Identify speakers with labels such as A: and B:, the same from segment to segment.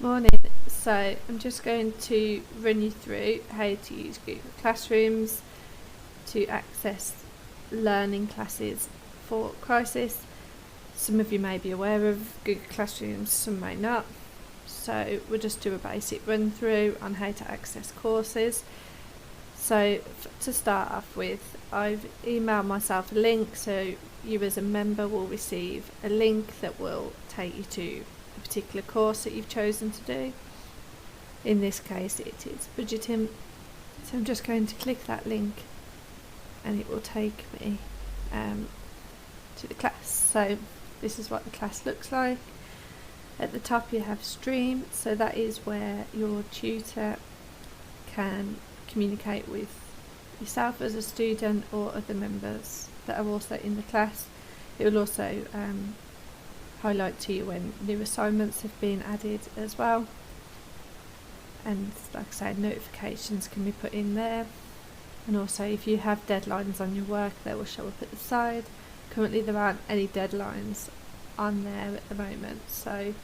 A: Morning. So I'm just going to run you through how to use Google Classrooms to access learning classes for Crisis. Some of you may be aware of Google Classrooms, some may not. So we'll just do a basic run through on how to access courses. So to start off with, I've emailed myself a link, so you as a member will receive a link that will take you to a particular course that you've chosen to do. In this case it is budgeting, so I'm just going to click that link and it will take me to the class. So this is what the class looks like. At the top you have Stream, so that is where your tutor can communicate with yourself as a student or other members that are also in the class. It will also highlight to you when new assignments have been added as well, and like I said, notifications can be put in there, and also if you have deadlines on your work they will show up at the side. Currently there aren't any deadlines on there at the moment, so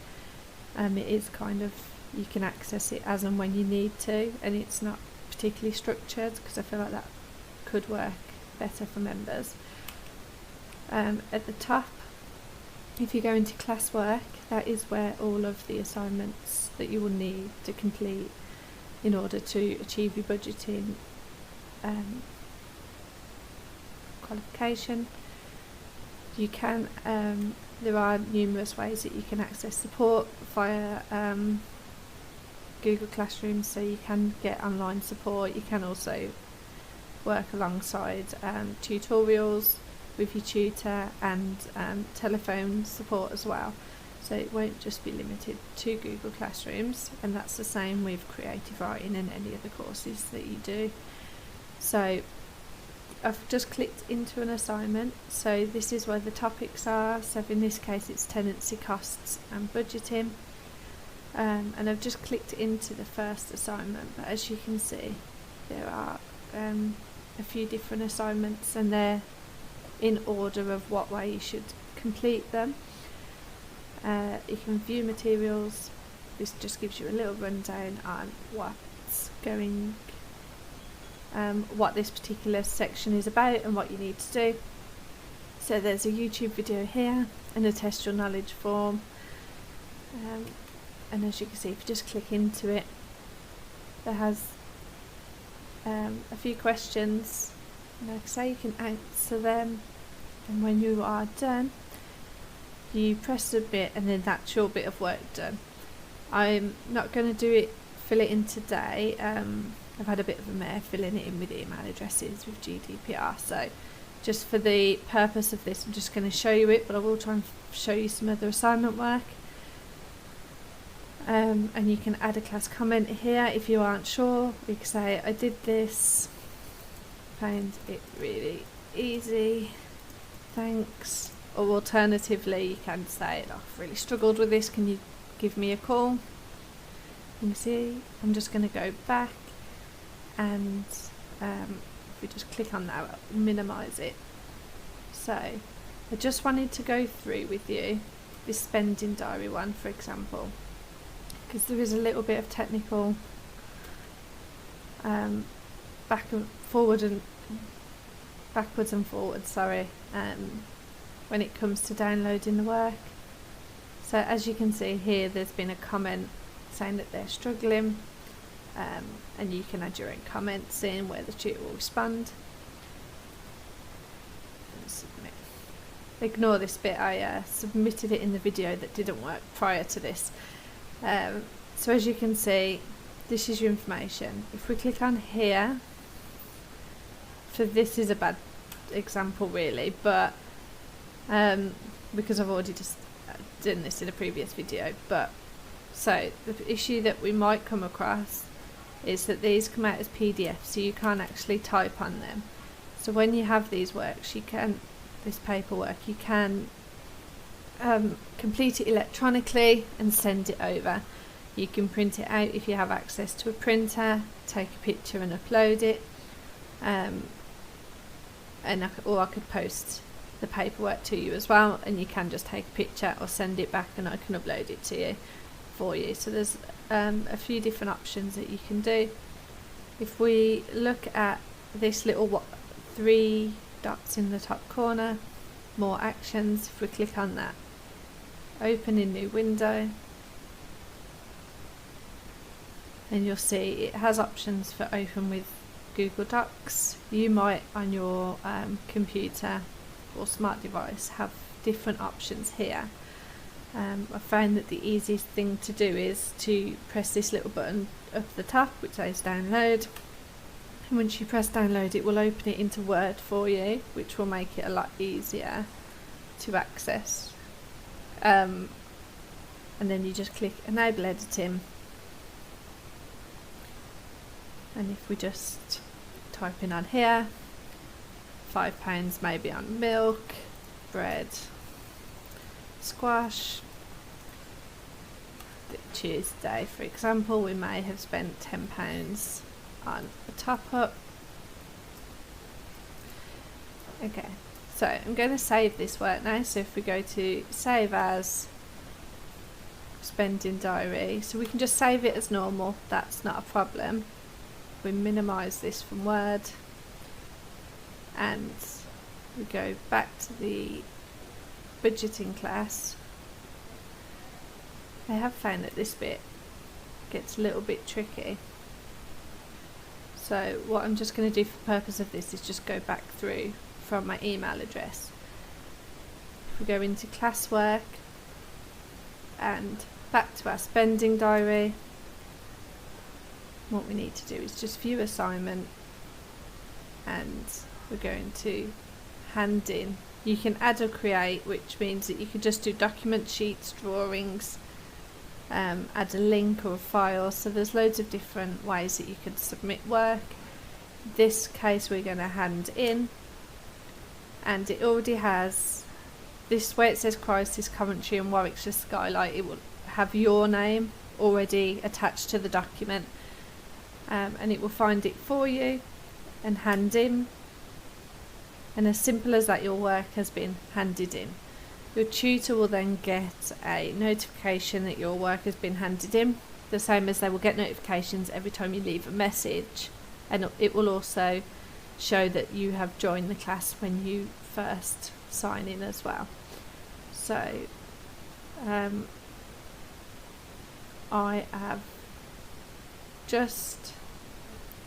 A: it is kind of, you can access it as and when you need to, and it's not particularly structured because I feel like that could work better for members. At the top, if you go into classwork, that is where all of the assignments that you will need to complete in order to achieve your budgeting qualification. You can there are numerous ways that you can access support via Google Classroom, so you can get online support. You can also work alongside tutorials with your tutor and telephone support as well, so it won't just be limited to Google Classrooms, and that's the same with creative writing and any other courses that you do. So I've just clicked into an assignment, so this is where the topics are. So in this case it's tenancy costs and budgeting, and I've just clicked into the first assignment, but as you can see there are a few different assignments and they're in order of what way you should complete them. You can view materials. This just gives you a little rundown on what's going what this particular section is about and what you need to do. So there's a YouTube video here and a test your knowledge form, and as you can see, if you just click into it, there has a few questions, and like I say, you can answer them, and when you are done you press submit and then that's your bit of work done. I'm not going to fill it in today. I've had a bit of a mare filling it in with email addresses with GDPR, so just for the purpose of this I'm just going to show you it, but I will try and show you some other assignment work. And you can add a class comment here if you aren't sure. You can say, I did this, found it really easy, thanks. Or alternatively you can say, I've really struggled with this, can you give me a call? You can see I'm just going to go back, and if we just click on that, I'll minimise it. So I just wanted to go through with you this spending diary one, for example, because there is a little bit of technical backwards and forwards, when it comes to downloading the work. So as you can see here, there's been a comment saying that they're struggling, and you can add your own comments in where the tutor will respond. Submit. Ignore this bit, I submitted it in the video that didn't work prior to this. So as you can see, this is your information. If we click on here, for this is a bad example really, but because I've already just done this in a previous video, but so the issue that we might come across is that these come out as PDFs, so you can't actually type on them. So when you have these works, this paperwork, you can complete it electronically and send it over. You can print it out if you have access to a printer, take a picture and upload it, or I could post the paperwork to you as well, and you can just take a picture or send it back and I can upload it to you for you. So there's a few different options that you can do. If we look at this little 3 dots in the top corner, more actions, if we click on that, open in new window, and you'll see it has options for open with Google Docs. You might on your computer or smart device have different options here. I found that the easiest thing to do is to press this little button up the top which says download, and once you press download it will open it into Word for you, which will make it a lot easier to access, and then you just click enable editing, and if we just type in on here £5 maybe on milk, bread, squash, Tuesday for example, we may have spent £10 on a top up. Okay, so I'm going to save this work now. So if we go to save as spending diary, so we can just save it as normal, that's not a problem. We minimise this from Word and we go back to the budgeting class. I have found that this bit gets a little bit tricky, so what I'm just going to do for the purpose of this is just go back through from my email address. If we go into classwork and back to our spending diary, what we need to do is just view assignment, and we're going to hand in. You can add or create, which means that you can just do document sheets, drawings, add a link or a file, so there's loads of different ways that you can submit work. In this case we're going to hand in, and it already has this where it says Crisis Coventry and Warwickshire Skylight, it will have your name already attached to the document, and it will find it for you and hand in, and as simple as that your work has been handed in. Your tutor will then get a notification that your work has been handed in, the same as they will get notifications every time you leave a message, and it will also show that you have joined the class when you first sign in as well. So I have just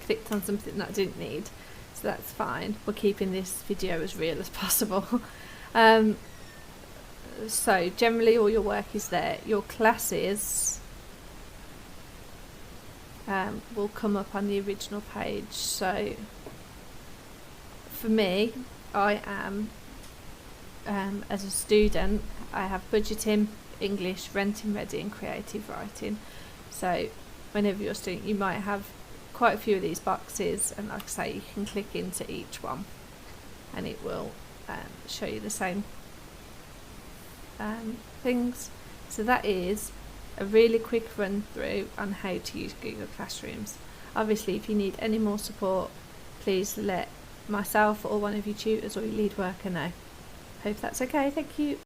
A: clicked on something that I didn't need, so that's fine. We're keeping this video as real as possible. So generally all your work is there. Your classes will come up on the original page. So for me, I am as a student, I have budgeting, English, renting ready and creative writing. So whenever you're a student you might have quite a few of these boxes, and like I say, you can click into each one and it will show you the same things. So that is a really quick run through on how to use Google Classrooms. Obviously if you need any more support, please let myself or one of your tutors or your lead worker know. Hope that's okay. Thank you.